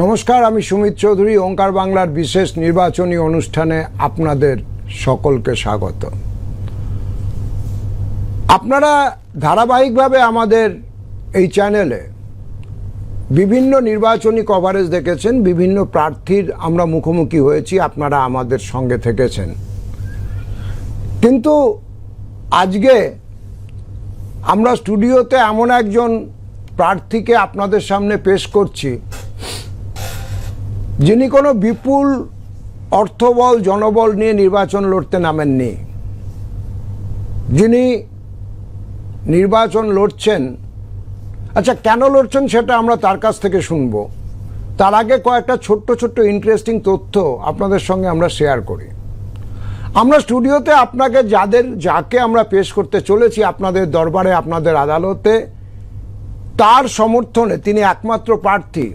নমস্কার, আমি সুমিত চৌধুরী। ওঙ্কার বাংলার বিশেষ নির্বাচনী অনুষ্ঠানে আপনাদের সকলকে স্বাগত। আপনারা ধারাবাহিকভাবে আমাদের এই চ্যানেলে বিভিন্ন নির্বাচনী কভারেজ দেখেছেন, বিভিন্ন প্রার্থীর আমরা মুখোমুখি হয়েছি, আপনারা আমাদের সঙ্গে থেকেছেন। কিন্তু আজকে আমরা স্টুডিওতে এমন একজন প্রার্থীকে আপনাদের সামনে পেশ করছি যিনি কোনো বিপুল অর্থবল জনবল নিয়ে নির্বাচন লড়তে নামেননি। যিনি নির্বাচন লড়ছেন, আচ্ছা কেন লড়ছেন সেটা আমরা তার কাছ থেকে শুনব। তার আগে কয়েকটা ছোট্ট ছোট্ট ইন্টারেস্টিং তথ্য আপনাদের সঙ্গে আমরা শেয়ার করি। আমরা স্টুডিওতে আপনাকে যাকে আমরা পেশ করতে চলেছি আপনাদের দরবারে, আপনাদের আদালতে, তার সমর্থনে, তিনি একমাত্র প্রার্থী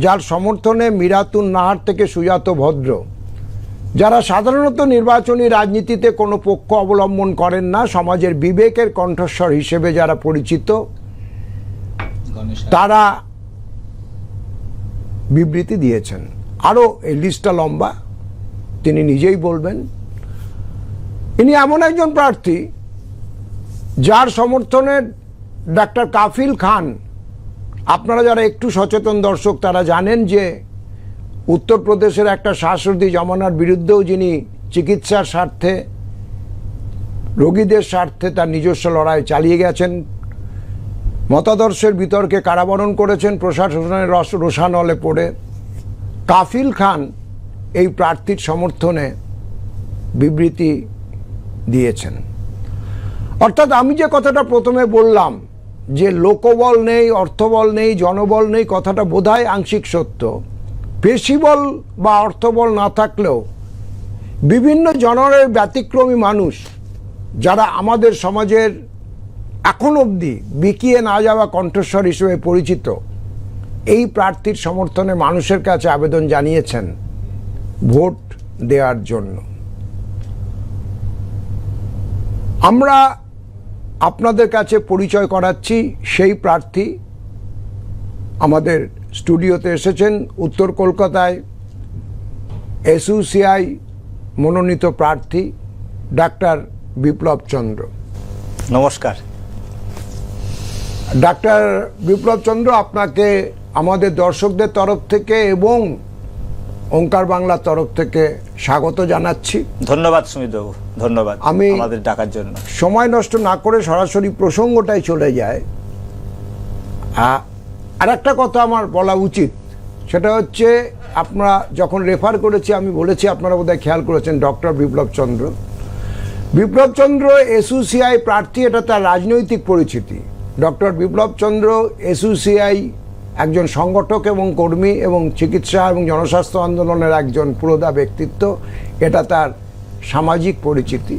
যার সমর্থনে মিরাতুন নাহার থেকে সুজাত ভদ্র, যারা সাধারণত নির্বাচনী রাজনীতিতে কোনো পক্ষ অবলম্বন করেন না, সমাজের বিবেকের কণ্ঠস্বর হিসেবে যারা পরিচিত, তারা বিবৃতি দিয়েছেন। আরও এই লিস্টটা লম্বা, তিনি নিজেই বলবেন। ইনি এমন একজন প্রার্থী যার সমর্থনে ডাক্তার কাফিল খান, আপনারা যারা একটু সচেতন দর্শক তারা জানেন যে উত্তরপ্রদেশের একটা শ্বাসরোধী জমানার বিরুদ্ধেও যিনি চিকিৎসার স্বার্থে, রোগীদের স্বার্থে তার নিজস্ব লড়াই চালিয়ে গেছেন, মতাদর্শের বিতর্কে কারাবরণ করেছেন প্রশাসনের রোষানলে পড়ে। কাফিল খান এই প্রার্থীর সমর্থনে বিবৃতি দিয়েছেন। অর্থাৎ আমি যে কথাটা প্রথমে বললাম যে লোকবল নেই, অর্থবল নেই, জনবল নেই, কথাটা বোধহয় আংশিক সত্য। পেশিবল বা অর্থবল না থাকলেও বিভিন্ন জনরের ব্যতিক্রমী মানুষ যারা আমাদের সমাজের এখন অবধি বিকিয়ে না যাওয়া কণ্ঠস্বর হিসেবে পরিচিত, এই প্রার্থীর সমর্থনে মানুষের কাছে আবেদন জানিয়েছেন ভোট দেওয়ার জন্য। আমরা আপনাদের কাছে পরিচয় করাচ্ছি সেই প্রার্থী। আমাদের স্টুডিওতে এসেছেন উত্তর কলকাতায় এসইউসিআই মনোনীত প্রার্থী ডাক্তার বিপ্লব চন্দ্র। নমস্কার ডাক্তার বিপ্লব চন্দ্র, আপনাকে আমাদের দর্শকদের তরফ থেকে এবং ওঙ্কার বাংলার তরফ থেকে স্বাগত জানাচ্ছি। ধন্যবাদ সুমিতবাবু, ধন্যবাদ আমাদের ডাকার জন্য। সময় নষ্ট না করে সরাসরি প্রসঙ্গটাই চলে যায়। আর একটা কথা আমার বলা উচিত, সেটা হচ্ছে আপনারা যখন রেফার করেছি আমি বলেছি, আপনারা বোধহয় খেয়াল করেছেন, ডক্টর বিপ্লব চন্দ্র। বিপ্লব চন্দ্র এসইউসিআই প্রার্থী, এটা তার রাজনৈতিক পরিচিতি। ডক্টর বিপ্লব চন্দ্র এসইউসিআই একজন সংগঠক এবং কর্মী এবং চিকিৎসা এবং জনস্বাস্থ্য আন্দোলনের একজন পুরোধা ব্যক্তিত্ব, এটা তার সামাজিক পরিচিতি।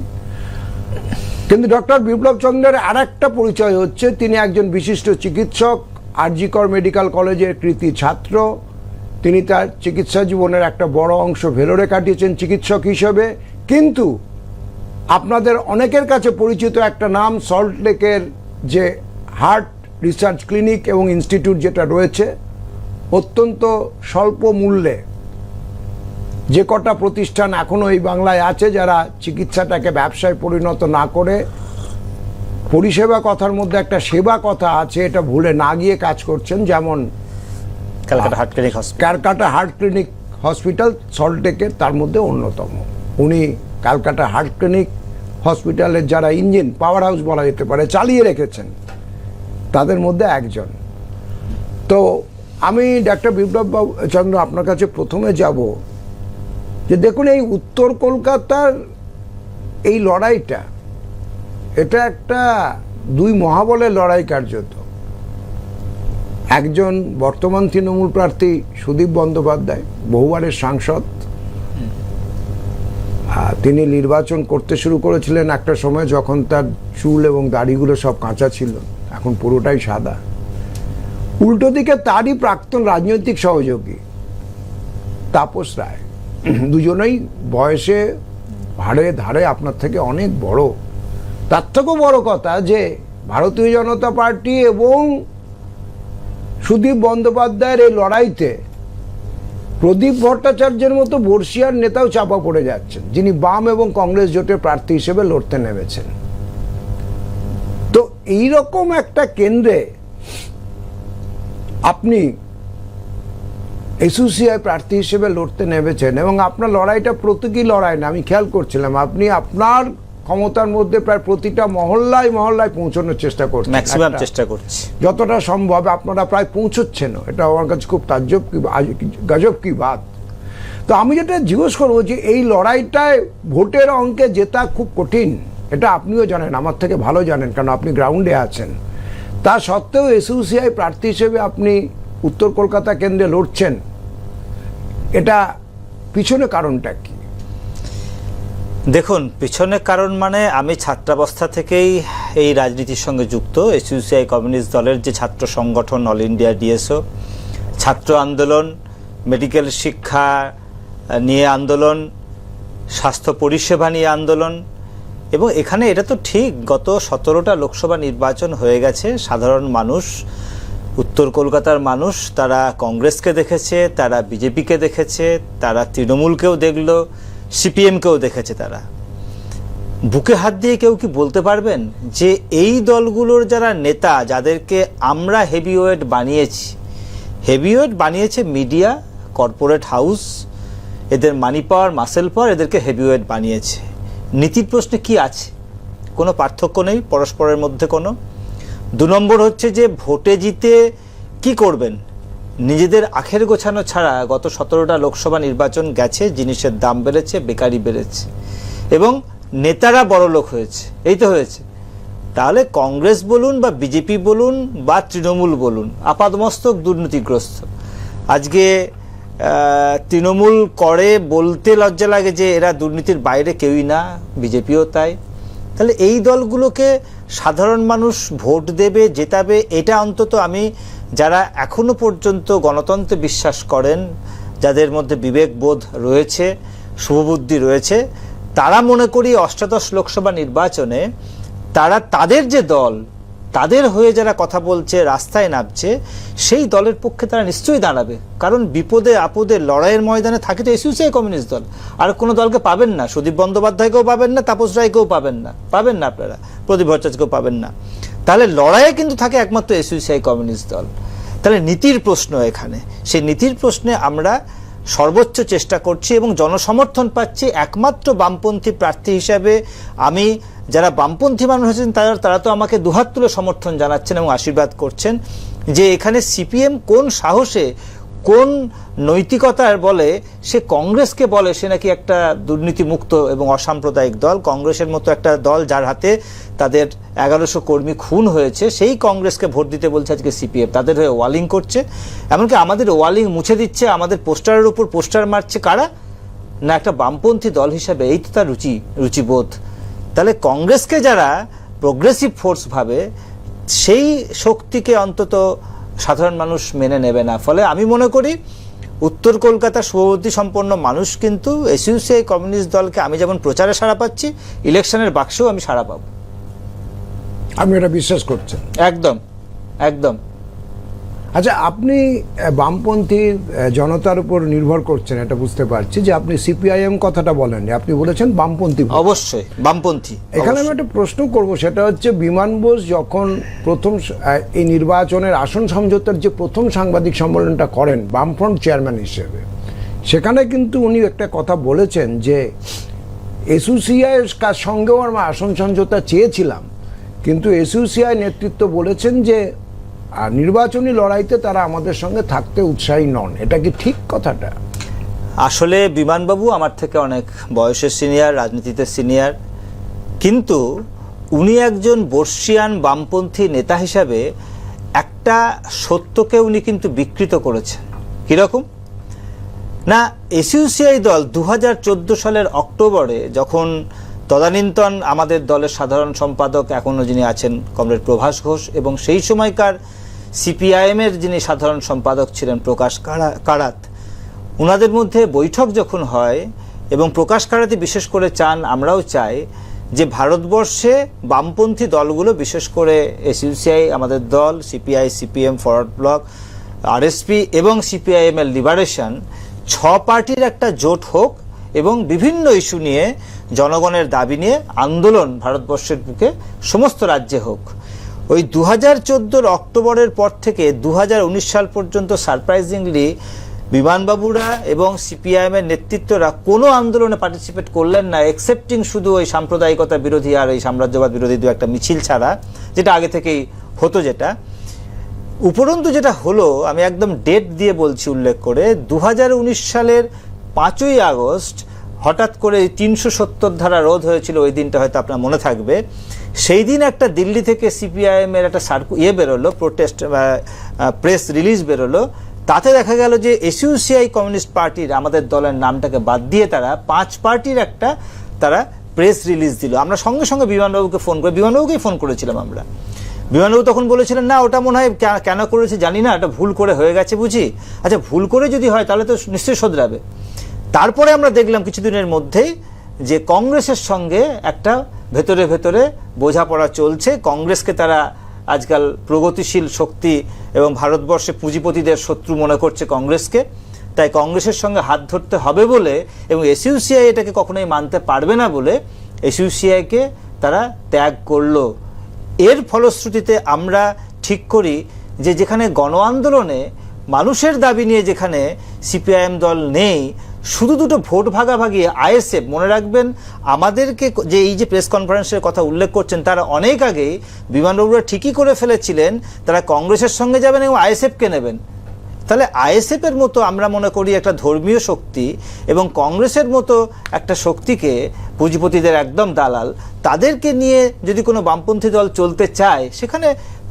কিন্তু ডক্টর বিপ্লব চন্দ্রের আর একটা পরিচয় হচ্ছে তিনি একজন বিশিষ্ট চিকিৎসক, আর.জি. কর মেডিকেল কলেজের কৃতি ছাত্র। তিনি তার চিকিৎসা জীবনের একটা বড় অংশ ভেলোরে কাটিয়েছেন চিকিৎসক হিসেবে। কিন্তু আপনাদের অনেকের কাছে পরিচিত একটা নাম, সল্টলেকের যে হার্ট রিসার্চ ক্লিনিক এবং ইনস্টিটিউট যেটা রয়েছে, অত্যন্ত স্বল্প মূল্যে যে কটা প্রতিষ্ঠান এখনও এই বাংলায় আছে যারা চিকিৎসাটাকে ব্যবসায় পরিণত না করে পরিষেবা কথার মধ্যে একটা সেবা কথা আছে, এটা ভুলে না গিয়ে কাজ করছেন, যেমন ক্যালকাটা হার্ট ক্লিনিক হসপিটাল সল্টলেকের তার মধ্যে অন্যতম। উনি ক্যালকাটা হার্ট ক্লিনিক হসপিটালের যারা ইঞ্জিন, পাওয়ার হাউস বলা যেতে পারে, চালিয়ে রেখেছেন, তাদের মধ্যে একজন। তো আমি ডাক্তার বিপ্লব চন্দ্র আপনার কাছে প্রথমে যাব যে দেখুন, এই উত্তর কলকাতার এই লড়াইটা, এটা একটা দুই মহাবলের লড়াই কার্যত। একজন বর্তমান তৃণমূল প্রার্থী সুদীপ বন্দ্যোপাধ্যায়, বহুবারের সাংসদ, তিনি নির্বাচন করতে শুরু করেছিলেন একটা সময় যখন তার চুল এবং দাড়িগুলো সব কাঁচা ছিল, এখন পুরোটাই সাদা। উল্টো দিকে তারই প্রাক্তন রাজনৈতিক সহযোগী তাপস রায়, দুজনেই বয়সে হাড়ে ধারে আপনার থেকে অনেক বড়। তার থেকেও বড় কথা যে ভারতীয় জনতা পার্টি এবং সুদীপ বন্দ্যোপাধ্যায়ের এই লড়াইতে প্রদীপ ভট্টাচার্যের মতো বর্ষিয়ার নেতাও চাপা পড়ে যাচ্ছেন, যিনি বাম এবং কংগ্রেস জোটের প্রার্থী হিসেবে লড়তে নেমেছেন। তো এইরকম একটা কেন্দ্রে আপনি এসইউসিআই প্রার্থী হিসেবে লড়তে নেমেছেন এবং আপনার লড়াইটা প্রতীকী লড়াই না, আমি খেয়াল করছিলাম আপনি আপনার ক্ষমতার মধ্যে প্রায় প্রতিটা মহল্লায় মহল্লায় পৌঁছানোর চেষ্টা করছেন, ম্যাক্সিমাম চেষ্টা করছি যতটা সম্ভব আপনারা প্রায় পৌঁছচ্ছেন। এটা আমার কাছে খুব গজব কি বাত। তো আমি যেটা জিজ্ঞেস করবো যে এই লড়াইটায় ভোটের অঙ্কে জেতা খুব কঠিন, এটা আপনিও জানেন, আমার থেকে ভালো জানেন, কারণ আপনি গ্রাউন্ডে আছেন। তা সত্ত্বেও এসইউসিআই প্রার্থী হিসেবে আপনি উত্তর কলকাতা কেন্দ্রে লড়ছেন, এটা পিছনে কারণটা কি? দেখুন, পিছনে কারণ মানে আমি ছাত্রাবস্থা থেকেই এই রাজনীতির সঙ্গে যুক্ত। এসইউসিআই কমিউনিস্ট দলের যে ছাত্র সংগঠন অল ইন্ডিয়া ডিএসও, ছাত্র আন্দোলন, মেডিকেল শিক্ষা নিয়ে আন্দোলন, স্বাস্থ্য পরিষেবা নিয়ে আন্দোলন, এবং এখানে এটা তো ঠিক গত 17টা লোকসভা নির্বাচন হয়ে গেছে। সাধারণ মানুষ, উত্তর কলকাতার মানুষ, তারা কংগ্রেসকে দেখেছে, তারা বিজেপিকে দেখেছে, তারা তৃণমূলকেও দেখলো, সিপিএমকেও দেখেছে। তারা বুকে হাত দিয়ে কেউ কি বলতে পারবেন যে এই দলগুলোর যারা নেতা, যাদেরকে আমরা হেভিওয়েট বানিয়েছি, হেভিওয়েট বানিয়েছে মিডিয়া, কর্পোরেট হাউস, এদের মানি পাওয়ার, মাসেল পাওয়ার, এদেরকে হেভিওয়েট বানিয়েছে। নীতির প্রশ্নে কি আছে? কোনো পার্থক্য নেই পরস্পরের মধ্যে কোনো। 2 নম্বর হচ্ছে যে ভোটে জিতে কি করবেন, নিজেদের আখের গোছানো ছাড়া গত 17টা লোকসভা নির্বাচন গেছে, জিনিসের দাম বেড়েছে, বেকারি বেড়েছে এবং নেতারা বড়লোক হয়েছে, এই তো হয়েছে। তাহলে কংগ্রেস বলুন বা বিজেপি বলুন বা তৃণমূল বলুন, আপাদমস্তক দুর্নীতিগ্রস্ত। আজকে তৃণমূল করে বলতে লজ্জা লাগে যে এরা দুর্নীতির বাইরে কেউই না, বিজেপিও তাই। তাহলে এই দলগুলোকে সাধারণ মানুষ ভোট দেবে, জেতাবে, এটা অন্তত আমি, যারা এখনো পর্যন্ত গণতন্ত্রে বিশ্বাস করেন, যাদের মধ্যে বিবেকবোধ রয়েছে, শুভবুদ্ধি রয়েছে, তারা মনে করি অষ্টাদশ লোকসভা নির্বাচনে তারা তাদের যে দল, তাদের হয়ে যারা কথা বলছে, রাস্তায় নামছে, সেই দলের পক্ষে তারা নিশ্চয়ই দাঁড়াবে। কারণ বিপদে আপদে লড়াইয়ের ময়দানে থাকে তো এসইউসিআই কমিউনিস্ট দল। আর কোনো দলকে পাবেন না, সুদীপ বন্দ্যোপাধ্যায়কেও পাবেন না, তাপস রায়কেও পাবেন না, আপনারা প্রদীপ ভট্টাচার্যকেও পাবেন না। তাহলে লড়াইয়ে কিন্তু থাকে একমাত্র এসইউসিআই কমিউনিস্ট দল। তাহলে নীতির প্রশ্ন এখানে, সেই নীতির প্রশ্নে আমরা সর্বোচ্চ চেষ্টা করছি এবং জনসমর্থন পাচ্ছি একমাত্র বামপন্থী প্রার্থী হিসাবে। আমি, যারা বামপন্থী মানুষ আছেন তারা তো আমাকে দুহাত তুলে সমর্থন জানাচ্ছেন এবং আশীর্বাদ করছেন যে এখানে সিপিএম কোন সাহসে, কোন নৈতিকতার বলে সে কংগ্রেসকে বলে সে নাকি একটা দুর্নীতিমুক্ত এবং অসাম্প্রদায়িক দল। কংগ্রেসের মতো একটা দল যার হাতে তাদের 1100 কর্মী খুন হয়েছে, সেই কংগ্রেসকে ভোট দিতে বলছে আজকে সিপিএম, তাদের হয়ে ওয়ালিং করছে। এমনকি আমাদের ওয়ালিং মুছে দিচ্ছে, আমাদের পোস্টারের উপর পোস্টার মারছে কারা না, একটা বামপন্থী দল হিসাবে। এই তো তার রুচিবোধ। তাহলে কংগ্রেসকে যারা প্রোগ্রেসিভ ফোর্স ভাবে, সেই শক্তিকে অন্তত সাধারণ মানুষ মেনে নেবে না। ফলে আমি মনে করি উত্তর কলকাতার শুভবুদ্ধি সম্পন্ন মানুষ কিন্তু এসইউসিআই কমিউনিস্ট দলকে, আমি যেমন প্রচারে সাড়া পাচ্ছি, ইলেকশনের বাক্সেও আমি সাড়া পাবো। আমি এটা বিশ্বাস করছেন? একদম একদম। আচ্ছা, আপনি বামপন্থী জনতার উপর নির্ভর করছেন, এটা বুঝতে পারছি যে আপনি সিপিআইএম কথাটা বলেননি, আপনি বলেছেন বামপন্থী। অবশ্যই বামপন্থী। এখানে আমি একটা প্রশ্ন করব, সেটা হচ্ছে বিমান বোস যখন প্রথম এই নির্বাচনের আসন সমঝোতার যে প্রথম সাংবাদিক সম্মেলনটা করেন বামফ্রন্ট চেয়ারম্যান হিসেবে, সেখানে কিন্তু উনি একটা কথা বলেছেন যে এসইউসিআই এর সঙ্গেও আমরা আসন সমঝোতা চেয়েছিলাম, কিন্তু এসইউসিআই নেতৃত্ব বলেছেন যে আর নির্বাচনী লড়াইতে তারা আমাদের সঙ্গে থাকতে উৎসাহী নন। এটা কি ঠিক কথাটা? আসলে বিমানবাবু আমার থেকে অনেক বয়সের সিনিয়র, রাজনীতিতে সিনিয়র, কিন্তু উনি একজন বর্ষিয়ান বামপন্থী নেতা হিসাবে একটা সত্যকে উনি কিন্তু বিকৃত করেছেন। কিরকম না, এসইউসিআই দল 2014 সালের অক্টোবরে যখন তদানীন্তন আমাদের দলের সাধারণ সম্পাদক এখনও যিনি আছেন কমরেড প্রভাস ঘোষ, এবং সেই সময়কার সিপিআইএমের যিনি সাধারণ সম্পাদক ছিলেন প্রকাশ কারাত, ওনাদের মধ্যে বৈঠক যখন হয় এবং প্রকাশ কারাতি বিশেষ করে চান, আমরাও চাই যে ভারতবর্ষে বামপন্থী দলগুলো, বিশেষ করে এসইউসিআই আমাদের দল, CPI, CPM, forward block, RSP এবং সিপিআইএম এর লিবারেশন, পার্টির একটা জোট হোক এবং বিভিন্ন ইস্যু নিয়ে জনগণের দাবি নিয়ে আন্দোলন ভারতবর্ষের বুকে সমস্ত রাজ্যে হোক। ওই 2014 অক্টোবরের পর থেকে 2019 সাল পর্যন্ত সারপ্রাইজিংলি বিমানবাবুরা এবং সিপিআইএম এর নেতৃত্বরা কোনো আন্দোলনে পার্টিসিপেট করলেন না, এক্সেপ্টিং শুধু ওই সাম্প্রদায়িকতা বিরোধী আর এই সাম্রাজ্যবাদ বিরোধী দু একটা মিছিল ছাড়া, যেটা আগে থেকেই হতো। যেটা উপরন্তু যেটা হলো, আমি একদম ডেট দিয়ে বলছি উল্লেখ করে, 2019 সালের 5ই আগস্ট হঠাৎ করে 370 ধারা রোধ হয়েছিল। ওই দিনটা হয়তো আপনার মনে থাকবে। সেই দিন একটা দিল্লি থেকে সিপিআইএম এর একটা বেরোলো, প্রোটেস্ট প্রেস রিলিজ বেরোলো। তাতে দেখা গেল যে এসইউসিআই কমিউনিস্ট পার্টির, আমাদের দলের নামটাকে বাদ দিয়ে তারা 5 পার্টির একটা তারা প্রেস রিলিজ দিল। আমরা সঙ্গে সঙ্গে বিমানবাবুকে ফোন করে, বিমানবাবুকেই ফোন করেছিলাম আমরা। বিমানবাবু তখন বলেছিলেন, না ওটা মনে হয় কেন করেছে জানি না, এটা ভুল করে হয়ে গেছে বুঝি। আচ্ছা, ভুল করে যদি হয় তাহলে তো নিশ্চয়ই শোধরাবে। তারপরে আমরা দেখলাম কিছুদিনের মধ্যেই যে কংগ্রেসের সঙ্গে একটা ভেতরে ভেতরে বোঝাপড়া চলছে। কংগ্রেসকে তারা আজকাল প্রগতিশীল শক্তি এবং ভারতবর্ষে পুঁজিপতিদের শত্রু মনে করছে কংগ্রেসকে। তাই কংগ্রেসের সঙ্গে হাত ধরতে হবে বলে এবং এসইউসিআই এটাকে কখনোই মানতে পারবে না বলে এসইউসিআইকে তারা ত্যাগ করলো। এর ফলশ্রুতিতে আমরা ঠিক করি যে যেখানে গণ আন্দোলনে মানুষের দাবি নিয়ে যেখানে সিপিআইএম দল নেই, শুধু দুটো ভোট ভাগাভাগি আইএসএফ, মনে রাখবেন আমাদেরকে যে এই যে প্রেস কনফারেন্সের কথা উল্লেখ করছেন, তারা অনেক আগেই বিমানবাবুরা ঠিকই করে ফেলেছিলেন তারা কংগ্রেসের সঙ্গে যাবেন এবং আইএসএফকে নেবেন। তাহলে আইএসএফ এর মতো আমরা মনে করি একটা ধর্মীয় শক্তি এবং কংগ্রেসের মতো একটা শক্তিকে, পুঁজিপতিদের একদম দালাল, তাদেরকে নিয়ে যদি কোনো বামপন্থী দল চলতে চায়, সেখানে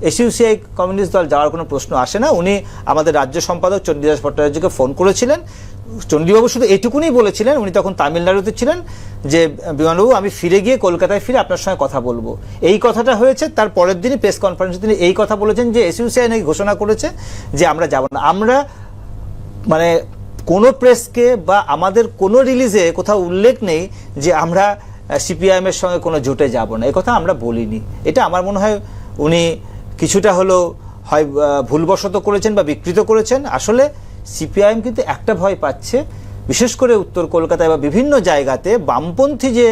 এসইউসিআই কমিউনিস্ট দল যাওয়ার কোনো প্রশ্ন আসে না। উনি আমাদের রাজ্য সম্পাদক চণ্ডীদাস ভট্টাচার্যকে ফোন করেছিলেন। চণ্ডীবাবু শুধু এটুকুনি বলেছিলেন, উনি তখন তামিলনাড়ুতে ছিলেন, যে বিমানবাবু আমি ফিরে গিয়ে কলকাতায় ফিরে আপনার সঙ্গে কথা বলবো। এই কথাটা হয়েছে। তার পরের দিনই প্রেস কনফারেন্সে তিনি এই কথা বলেছেন যে এসইউসিআই নাকি ঘোষণা করেছে যে আমরা যাব না। আমরা মানে কোনো প্রেসকে বা আমাদের কোনো রিলিজে কোথাও উল্লেখ নেই যে আমরা সিপিআইএম এর সঙ্গে কোনো জোটে যাব না, এই কথা আমরা বলিনি। এটা আমার মনে হয় উনি কিছুটা হলো হয় ভুলবশত করেছেন বা বিকৃত করেছেন। আসলে সিপিআইএম কিন্তু একটা ভয় পাচ্ছে, বিশেষ করে উত্তর কলকাতায় বা বিভিন্ন জায়গাতে বামপন্থী যে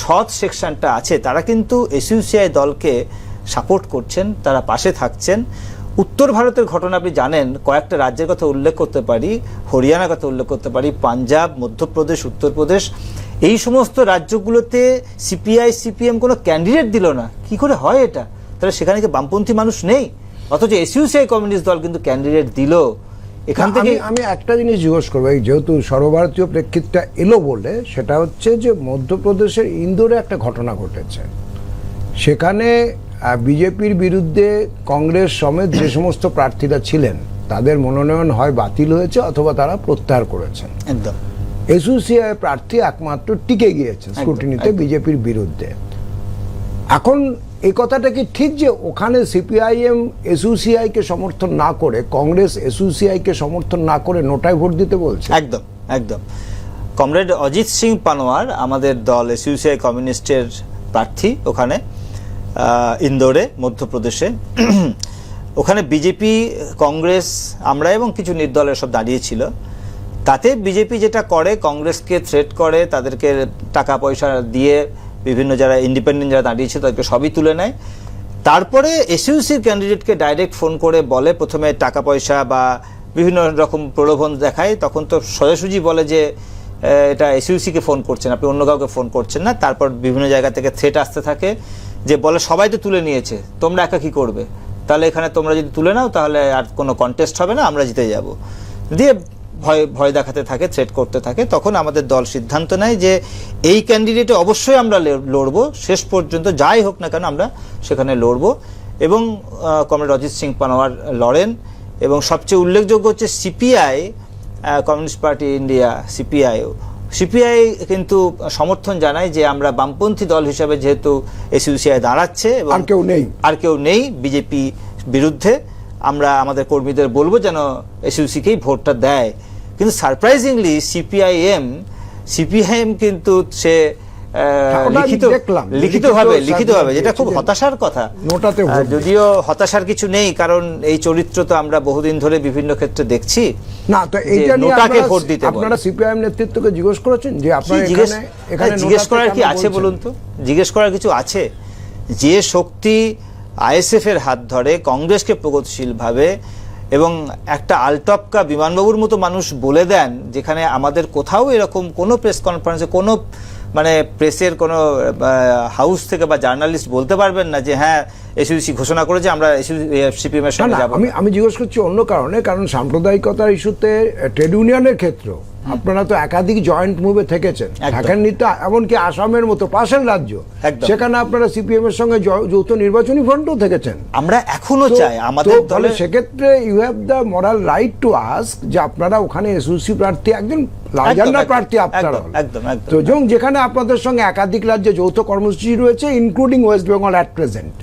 সৎ সেকশনটা আছে তারা কিন্তু এসইউসিআই দলকে সাপোর্ট করছেন, তারা পাশে থাকছেন। উত্তর ভারতের ঘটনা আপনি জানেন, কয়েকটা রাজ্যের কথা উল্লেখ করতে পারি, হরিয়ানার কথা উল্লেখ করতে পারি, পাঞ্জাব, মধ্যপ্রদেশ, উত্তরপ্রদেশ, এই সমস্ত রাজ্যগুলোতে সিপিএম কোনো ক্যান্ডিডেট দিল না। কি করে হয় এটা? তাহলে সেখানে কি বামপন্থী মানুষ নেই? অথচ এসইউসিআই কমিউনিস্ট দল কিন্তু ক্যান্ডিডেট দিল। এখান থেকে আমি একটা জিনিস জিজ্ঞেস করবো, এই যেহেতু সর্বভারতীয় প্রেক্ষিতটা এলো বলে, সেটা হচ্ছে যে মধ্যপ্রদেশের ইন্দোরে একটা ঘটনা ঘটেছে। সেখানে বিজেপির বিরুদ্ধে কংগ্রেস সমেত যে সমস্ত প্রার্থীরা ছিলেন তাদের মনোনয়ন হয় বাতিল হয়েছে অথবা তারা প্রত্যাহার করেছেন। একদম এসইউসিআই প্রার্থী একমাত্র টিকে গিয়েছে স্ক্রুটিনিতে বিজেপির বিরুদ্ধে। এখন এই কথাটা কি ঠিক যে ওখানে সিপিআইএম এসইউসিআই কে সমর্থন না করে, কংগ্রেস এসইউসিআই কে সমর্থন না করে নোটায় ভোট দিতে বলছে? একদম একদম। কমরেড অজিত সিং পানোয়ার, আমাদের দল এসইউসিআই কমিউনিস্টের প্রার্থী ওখানে ইন্দোরে, মধ্যপ্রদেশে। ওখানে বিজেপি, কংগ্রেস, আমরা এবং কিছু নির্দলের সব দাঁড়িয়েছিল। তাতে বিজেপি যেটা করে, কংগ্রেসকে থ্রেট করে, তাদেরকে টাকা পয়সা দিয়ে বিভিন্ন যারা ইন্ডিপেন্ডেন্ট যারা দাঁড়িয়েছে তাদেরকে সবই তুলে নেয়। তারপরে এসইউসির ক্যান্ডিডেটকে ডাইরেক্ট ফোন করে বলে, প্রথমে টাকা পয়সা বা বিভিন্ন রকম প্রলোভন দেখায়। তখন তো সোজাসুজি বলে যে এটা এসইউসিকে ফোন করছেন, আপনি অন্য কাউকে ফোন করছেন না। তারপর বিভিন্ন জায়গা থেকে থ্রেট আসতে থাকে যে বলে সবাই তো তুলে নিয়েছে, তোমরা একা কি করবে, তাহলে এখানে তোমরা যদি তুলে নাও তাহলে আর কোনো কন্টেস্ট হবে না, আমরা জিতে যাব। দিয়ে ভয় দেখাতে থাকে, থ্রেট করতে থাকে। তখন আমাদের দল সিদ্ধান্ত নেয় যে এই ক্যান্ডিডেটে অবশ্যই আমরা লড়বো, শেষ পর্যন্ত যাই হোক না কেন আমরা সেখানে লড়বো। এবং কমরেড অজিত সিং পানোয়ার লড়েন। এবং সবচেয়ে উল্লেখযোগ্য হচ্ছে CPI, communist party India, CPI কিন্তু সমর্থন জানায় যে আমরা বামপন্থী দল হিসাবে যেহেতু এসইউসিআই দাঁড়াচ্ছে এবং আর কেউ নেই বিজেপি বিরুদ্ধে, আমরা আমাদের কর্মীদের বলবো যেন এসইউসিকেই ভোটটা দেয়। কিন্তু সারপ্রাইজিংলি সিপিআইএম কিন্তু সে ওটা আমি দেখলাম। লিখিতভাবে যেটা খুব হতাশার কথা। নোটাতে ভোট যদিও হতাশার কিছু নেই, কারণ এই চরিত্র তো আমরা বহুদিন ধরে বিভিন্ন ক্ষেত্রে দেখছি। না, তো এইটা নিয়ে নোটাকে ভোট দিতে আপনারা সিপিআইএম নেতৃত্বকে জিজ্ঞেস করেছেন যে আপনারা এখানে জিজ্ঞেস করার কি আছে বলুন তো? জিজ্ঞেস করার কিছু আছে? যে শক্তি আইএসএফ এর হাত ধরে কংগ্রেসকে প্রগতিশীল ভাবে এবং একটা আলটপকা বিমানবাবুর মতো মানুষ বলে দেন, যেখানে আমাদের কোথাও এরকম কোনো প্রেস কনফারেন্সে কোনো মানে প্রেসের কোনো হাউস থেকে বা জার্নালিস্ট বলতে পারবেন না যে হ্যাঁ এসইউসি ঘোষণা করেছে আমরা সিপিএম এর সঙ্গে যাব। আমি জিজ্ঞেস করছি অন্য কারণে, কারণ সাম্প্রদায়িকতার ইস্যুতে ট্রেড ইউনিয়নের ক্ষেত্র আপনারা তো একাধিক জয়েন্ট মুভে থেকেছেন, থাকেননি তো, এমনকি আসামের মতো পাশের রাজ্য, সেখানে আপনারা সিপিএম এর সঙ্গে যৌথ নির্বাচনী ফ্রন্টও থেকেছেন। আমরা এখনো চাই আমাদের দলে, সেক্ষেত্রে you have the moral right to ask যে আপনারা ওখানে এসইউসি প্রার্থী একজন লালঝান্ডা প্রার্থী আপনারা, তো যেখানে আপনাদের সঙ্গে একাধিক রাজ্যে যৌথ কর্মসূচি রয়েছে including waist Bengal at present,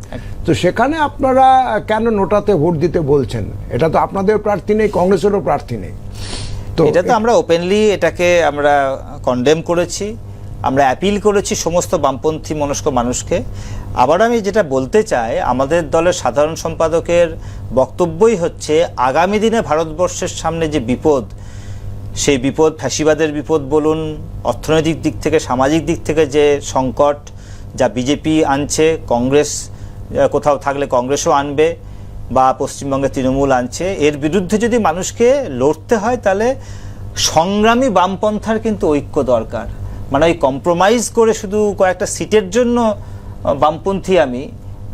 তো সেখানে আপনারা কেন নোটাতে ভোট দিতে বলছেন? এটা তো আপনাদের প্রার্থী নেই, কংগ্রেসেরও প্রার্থী নেই। এটা তো আমরা ওপেনলি এটাকে আমরা কন্ডেম করেছি, আমরা অ্যাপিল করেছি সমস্ত বামপন্থী মনস্ক মানুষকে। আবার আমি যেটা বলতে চাই, আমাদের দলের সাধারণ সম্পাদকের বক্তব্যই হচ্ছে আগামী দিনে ভারতবর্ষের সামনে যে বিপদ, সেই বিপদ ফ্যাসিবাদের বিপদ বলুন, অর্থনৈতিক দিক থেকে সামাজিক দিক থেকে যে সংকট যা বিজেপি আনছে, কংগ্রেস কোথাও থাকলে কংগ্রেসও আনবে বা পশ্চিমবঙ্গে তৃণমূল আনছে, এর বিরুদ্ধে যদি মানুষকে লড়তে হয় তাহলে সংগ্রামী বামপন্থার কিন্তু ঐক্য দরকার। মানে ওই কম্প্রোমাইজ করে শুধু কয়েকটা সিটের জন্য বামপন্থী, আমি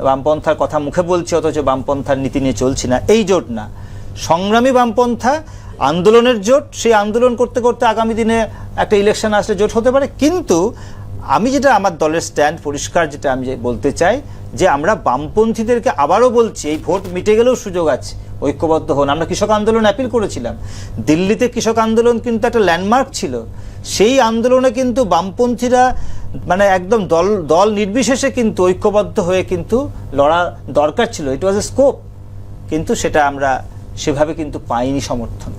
বামপন্থার কথা মুখে বলছি অথচ বামপন্থার নীতি নিয়ে চলছি না, এই জোট না। সংগ্রামী বামপন্থা আন্দোলনের জোট, সেই আন্দোলন করতে করতে আগামী দিনে একটা ইলেকশন আসলে জোট হতে পারে। কিন্তু আমি যেটা আমার দলের স্ট্যান্ড পরিষ্কার, যেটা আমি বলতে চাই যে আমরা বামপন্থীদেরকে আবারও বলছি, এই ভোট মিটে গেলেও সুযোগ আছে, ঐক্যবদ্ধ হন। আমরা কৃষক আন্দোলন অ্যাপিল করেছিলাম, দিল্লিতে কৃষক আন্দোলন কিন্তু একটা ল্যান্ডমার্ক ছিল, সেই আন্দোলনে কিন্তু বামপন্থীরা মানে একদম দল নির্বিশেষে কিন্তু ঐক্যবদ্ধ হয়ে কিন্তু লড়া দরকার ছিল, ইট ওয়াজ এ স্কোপ, কিন্তু সেটা আমরা সেভাবে কিন্তু পাইনি সমর্থন।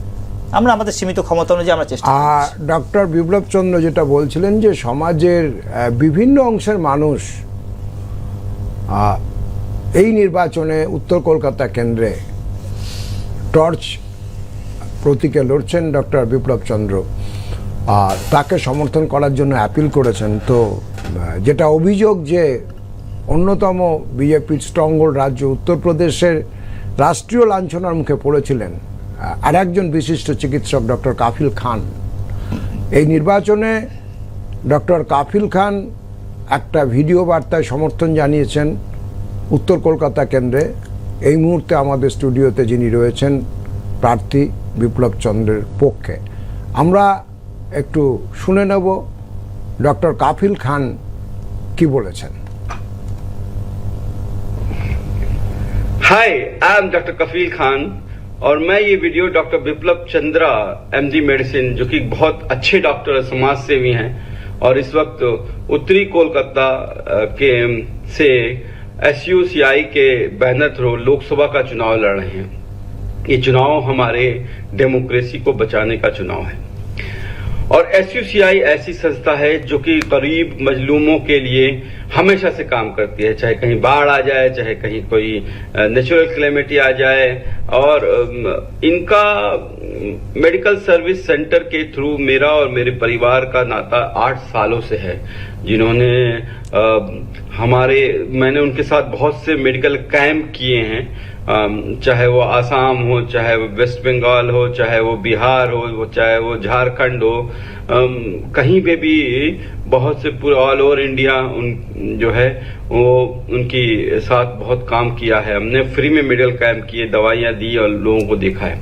আমরা আমাদের সীমিত ক্ষমতা অনুযায়ী আমরা চেষ্টা করছি। ডক্টর বিপ্লব চন্দ্র যেটা বলছিলেন যে সমাজের বিভিন্ন অংশের মানুষ এই নির্বাচনে উত্তর কলকাতা কেন্দ্রে টর্চ প্রতীকে লড়ছেন ডক্টর বিপ্লব চন্দ্র, তাকে সমর্থন করার জন্য অ্যাপিল করেছেন। তো যেটা অভিযোগ যে অন্যতম বিজেপির স্ট্রংহোল্ড রাজ্য উত্তরপ্রদেশের রাষ্ট্রীয় লাঞ্ছনার মুখে পড়েছিলেন আর একজন বিশিষ্ট চিকিৎসক ডক্টর কাফিল খান। এই নির্বাচনে ডক্টর কাফিল খান একটা ভিডিও বার্তায় সমর্থন জানিয়েছেন উত্তর কলকাতা কেন্দ্রে। এই মুহূর্তে আমাদের স্টুডিওতে যিনি রয়েছেন প্রার্থী বিপ্লব চন্দ্রের পক্ষে, আমরা একটু শুনে নেব ডক্টর কাফিল খান কি বলেছেন। हाय, आई एम डॉक्टर कफील खान और मैं ये video doctor Biplab Chandra MD medicine, जो कि बहुत अच्छे डॉक्टर समाज सेवी हैं और इस वक्त उत्तरी कोलकाता के से एसयूसीआई के बैनर थ्रू लोकसभा का चुनाव लड़ रहे हैं। ये चुनाव हमारे डेमोक्रेसी को बचाने का चुनाव है और एसयूसीआई ऐसी संस्था है जो कि गरीब मजलूमों के लिए हमेशा से काम करती है, चाहे कहीं बाढ़ आ जाए, चाहे कहीं कोई नेचुरल क्लेमिटी आ जाए। और इनका मेडिकल सर्विस सेंटर के थ्रू मेरा और मेरे परिवार का नाता 8 सालों से है, जिन्होंने मैंने उनके साथ बहुत से मेडिकल कैंप किए हैं, चाहे वो आसाम हो, चाहे वो वेस्ट बंगाल हो, चाहे वो बिहार हो, चाहे वो झारखंड हो, कहीं पे भी बहुत से पूरे ऑल ओवर इंडिया जो है वो उनकी साथ बहुत काम किया है। हमने फ्री में मेडिकल कैंप किए, दवाइयां दी और लोगों को देखा है।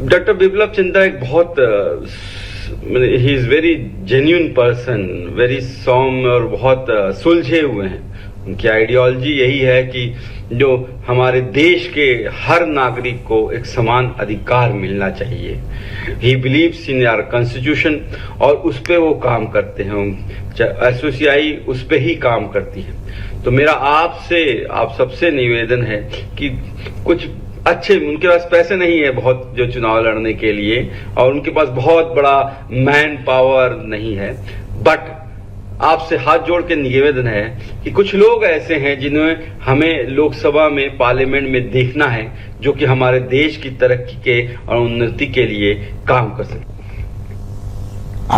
डॉक्टर बिप्लब चंद्रा एक बहुत ही is very genuine person, very सौम्य और बहुत सुलझे हुए हैं। उनकी आइडियोलॉजी यही है कि जो हमारे देश के हर नागरिक को एक समान अधिकार मिलना चाहिए। He believes in our constitution और उस पे वो काम करते हैं। एसोसियाई उस पे ही काम करती है। तो मेरा आप सबसे निवेदन है कि कुछ अच्छे, उनके पास पैसे नहीं है बहुत जो चुनाव लड़ने के लिए और उनके पास बहुत बड़ा मैन पावर नहीं है, बट आपसे हाथ जोड़ के निवेदन है कि कुछ लोग ऐसे हैं जिन्हें हमें लोकसभा में पार्लियामेंट में देखना है, जो कि हमारे देश की तरक्की के और उन्नति के लिए काम कर सके।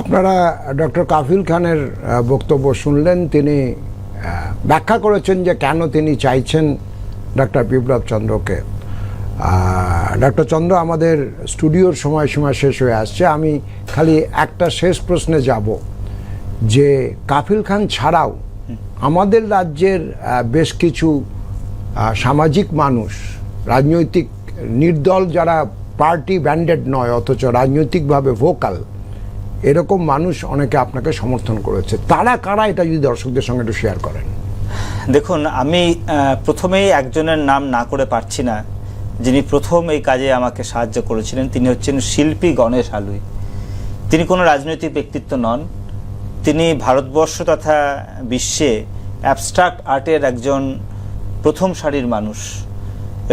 আপনারা ডক্টর কাফিল খানের বক্তব্য শুনলেন। তিনি ব্যাখ্যা করেছেন যে কেন তিনি চাইছেন ডক্টর বিপ্লব চন্দ্রকে। ডক্টর চন্দ্র, আমাদের স্টুডিওর সময়সীমা শেষ হয়ে আসছে। আমি খালি একটা শেষ প্রশ্নে যাব যে কাফিল খান ছাড়াও আমাদের রাজ্যের বেশ কিছু সামাজিক মানুষ, রাজনৈতিক নির্দল যারা পার্টি ব্যান্ডেড নয় অথচ রাজনৈতিকভাবে ভোকাল, এরকম মানুষ অনেকে আপনাকে সমর্থন করেছে। তারা কারা, এটা যদি দর্শকদের সঙ্গে একটু শেয়ার করেন। দেখুন, আমি প্রথমেই একজনের নাম না করে পারছি না, যিনি প্রথম এই কাজে আমাকে সাহায্য করেছিলেন। তিনি হচ্ছেন শিল্পী গণেশ আলুই। তিনি কোনো রাজনৈতিক ব্যক্তিত্ব নন। তিনি ভারতবর্ষ তথা বিশ্বে অ্যাবস্ট্রাক্ট আর্টের একজন প্রথম সারির মানুষ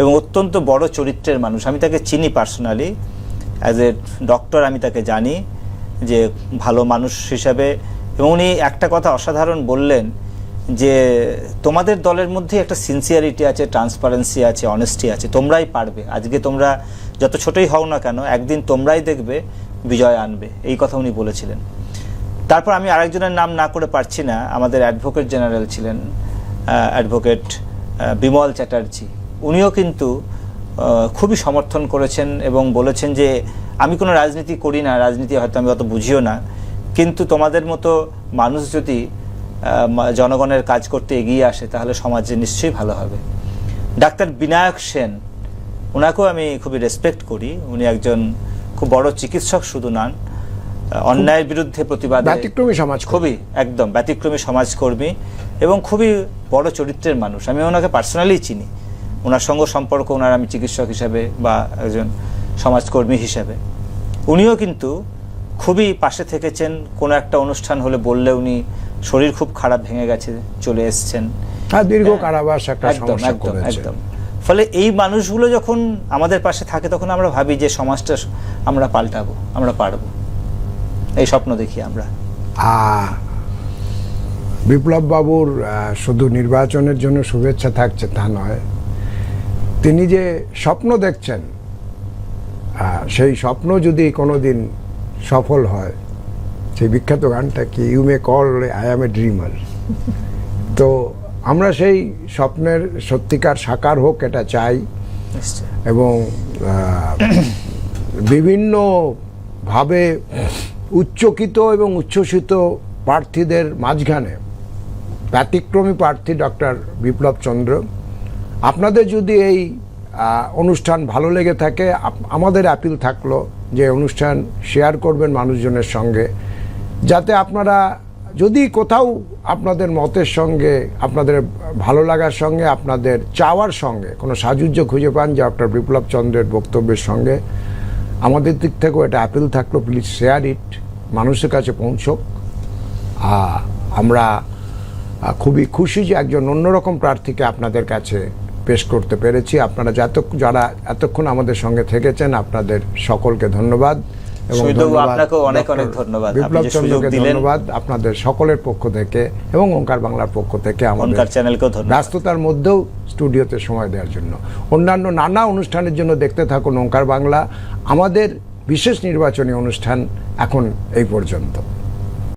এবং অত্যন্ত বড় চরিত্রের মানুষ। আমি তাকে চিনি পার্সোনালি, অ্যাজ এ ডক্টর আমি তাকে জানি যে ভালো মানুষ হিসাবে। এবং উনি একটা কথা অসাধারণ বললেন যে তোমাদের দলের মধ্যে একটা সিনসিয়ারিটি আছে, ট্রান্সপারেন্সি আছে, অনেস্টি আছে, তোমরাই পারবে। আজকে তোমরা যত ছোটই হও না কেন, একদিন তোমরাই দেখবে বিজয় আনবে, এই কথা উনি বলেছিলেন। তারপর আমি আরেকজনের নাম না করে পারছি না, আমাদের অ্যাডভোকেট জেনারেল ছিলেন অ্যাডভোকেট বিমল চ্যাটার্জি। উনিও কিন্তু খুবই সমর্থন করেছেন এবং বলেছেন যে আমি কোনো রাজনীতি করি না, রাজনীতি হয়তো আমি অত বুঝিও না, কিন্তু তোমাদের মতো মানুষ যদি জনগণের কাজ করতে এগিয়ে আসে তাহলে সমাজে নিশ্চয়ই ভালো হবে। ডাক্তার বিনায়ক সেন, ওনাকেও আমি খুবই রেসপেক্ট করি। উনি একজন খুব বড় চিকিৎসক শুধু নন, অন্যায়ের বিরুদ্ধে প্রতিবাদ, ব্যতিক্রমী সমাজ, খুবই একদম ব্যতিক্রমী সমাজকর্মী এবং খুবই বড় চরিত্রের মানুষ। আমি ওনাকে পার্সোনালি চিনি, ওনার সঙ্গে সম্পর্ক, ওনার আমি চিকিৎসক হিসাবে বা একজন সমাজকর্মী হিসাবে। উনিও কিন্তু খুবই পাশে থেকেছেন। কোনো একটা অনুষ্ঠান হলে বললে উনি শরীর খুব খারাপ, ভেঙে গেছে, চলে এসছেন। দীর্ঘ কারাবাস একটা সমস্যা একদম করেছে। একদম। ফলে এই মানুষগুলো যখন আমাদের পাশে থাকে তখন আমরা ভাবি যে সমাজটা আমরা পাল্টাবো, আমরা পারবো, এই স্বপ্ন দেখি আমরা। বিপ্লব বাবুর শুধু নির্বাচনের জন্য শুভেচ্ছা থাকছে তা নয়, তিনি যে স্বপ্ন দেখছেন সেই স্বপ্ন যদি কোনোদিন সফল হয়, সেই বিখ্যাত গানটা কি, you may call I am a dreamer, তো আমরা সেই স্বপ্নের সত্যিকার সাকার হোক এটা চাই। এবং বিভিন্নভাবে উচ্চকিত এবং উচ্ছ্বসিত প্রার্থীদের মাঝখানে ব্যতিক্রমী প্রার্থী ডক্টর বিপ্লব চন্দ্র। আপনাদের যদি এই অনুষ্ঠান ভালো লেগে থাকে, আমাদের অ্যাপিল থাকলো যে অনুষ্ঠান শেয়ার করবেন মানুষজনের সঙ্গে, যাতে আপনারা যদি কোথাও আপনাদের মতের সঙ্গে, আপনাদের ভালো লাগার সঙ্গে, আপনাদের চাওয়ার সঙ্গে কোনো সাযুজ্য খুঁজে পান যে ডক্টর বিপ্লব চন্দ্রের বক্তব্যের সঙ্গে, আমাদের দিক থেকেও এটা অ্যাপিল থাকলো, প্লিজ শেয়ার ইট, মানুষের কাছে পৌঁছক। আমরা খুবই খুশি যে একজন অন্যরকম প্রার্থীকে আপনাদের কাছে পেশ করতে পেরেছি। আপনারা যারা এতক্ষণ আমাদের সঙ্গে থেকেছেন, আপনাদের সকলকে ধন্যবাদ এবং আপনাকেও অনেক অনেক ধন্যবাদ। বিপ্লব চন্দ্রকে ধন্যবাদ আপনাদের সকলের পক্ষ থেকে এবং ওঙ্কার বাংলার পক্ষ থেকে, আমাদের চ্যানেলকেও ধন্যবাদ ব্যস্ততার মধ্যেও স্টুডিওতে সময় দেওয়ার জন্য। অন্যান্য নানা অনুষ্ঠানের জন্য দেখতে থাকুন ওঙ্কার বাংলা। আমাদের বিশেষ নির্বাচনী অনুষ্ঠান এখন এই পর্যন্ত।